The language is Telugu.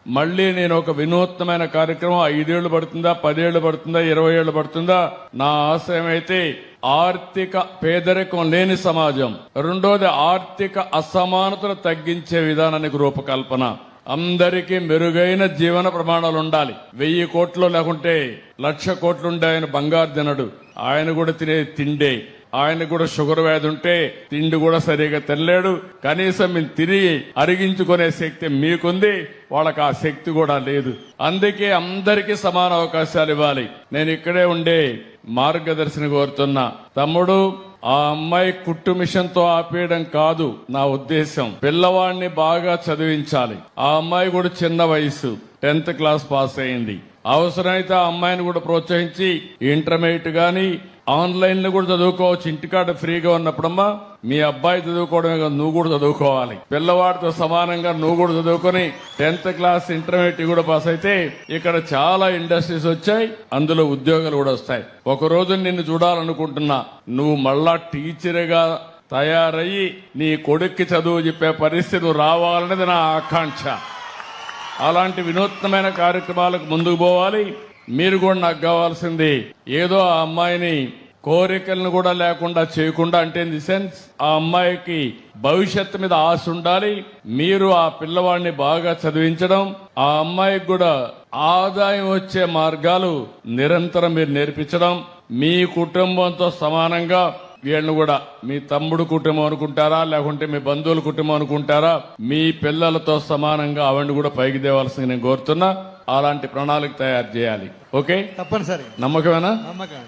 మళ్ళీ నేను ఒక వినూత్నమైన కార్యక్రమం 5 ఏళ్లు పడుతుందా 10 ఏళ్లు పడుతుందా 20 ఏళ్లు పడుతుందా నా ఆశయం అయితే ఆర్థిక పేదరికం లేని సమాజం, రెండోది ఆర్థిక అసమానతలు తగ్గించే విధానానికి రూపకల్పన, అందరికీ మెరుగైన జీవన ప్రమాణాలు ఉండాలి. 1000 కోట్లు లేకుంటే 1,00,000 కోట్లుండే ఆయన బంగారు తినడు, ఆయన కూడా తినే తిండే. ఆయన కూడా షుగర్ వ్యాధి ఉంటే తిండి కూడా సరిగా తినలేడు. కనీసం మీరు తిరిగి అరిగించుకునే శక్తి మీకుంది, వాళ్ళకి ఆ శక్తి కూడా లేదు. అందుకే అందరికీ సమాన అవకాశాలు ఇవ్వాలి. నేను ఇక్కడే ఉండే మార్గదర్శిని కోరుతున్నా, తమ్ముడు ఆ అమ్మాయి కుట్టు మిషన్ తో ఆపేయడం కాదు నా ఉద్దేశం. పిల్లవాడిని బాగా చదివించాలి. ఆ అమ్మాయి కూడా చిన్న వయసు, 10th క్లాస్ పాస్ అయింది. అవసరమైతే ఆ అమ్మాయిని కూడా ప్రోత్సహించి ఇంటర్మీడియట్ గాని ఆన్లైన్ లో కూడా చదువుకోవచ్చు. ఇంటికాడ ఫ్రీగా ఉన్నప్పుడమ్మా మీ అబ్బాయి చదువుకోవడమే కాదు, నువ్వు కూడా చదువుకోవాలి. పిల్లవాడితో సమానంగా నువ్వు కూడా చదువుకొని 10th క్లాస్ ఇంటర్మీడియట్ కూడా పాస్ అయితే ఇక్కడ చాలా ఇండస్ట్రీస్ వచ్చాయి, అందులో ఉద్యోగాలు కూడా వస్తాయి. ఒక రోజు నిన్ను చూడాలనుకుంటున్నా, నువ్వు మళ్ళా టీచర్గా తయారయ్యి నీ కొడుక్కి చదువు చెప్పే పరిస్థితి నువ్వు రావాలనేది నా ఆకాంక్ష. అలాంటి వినూత్నమైన కార్యక్రమాలకు ముందుకు పోవాలి. మీరు కూడా నాకు కావాల్సింది ఏదో ఆ అమ్మాయిని కోరికలను కూడా లేకుండా చేయకుండా, అంటే ఇన్ ది సెన్స్ ఆ అమ్మాయికి భవిష్యత్తు మీద ఆశ ఉండాలి. మీరు ఆ పిల్లవాడిని బాగా చదివించడం, ఆ అమ్మాయికి కూడా ఆదాయం వచ్చే మార్గాలు నిరంతరం మీరు నేర్పించడం, మీ కుటుంబంతో సమానంగా వీళ్ళని కూడా మీ తమ్ముడు కుటుంబం అనుకుంటారా, లేకుంటే మీ బంధువుల కుటుంబం అనుకుంటారా, మీ పిల్లలతో సమానంగా ఆవిడని కూడా పైకి తేవాల్సింది నేను కోరుతున్నా. అలాంటి ప్రణాళిక తయారు చేయాలి. ఓకే, తప్పనిసరి నమ్మకమేనా? నమ్మకం.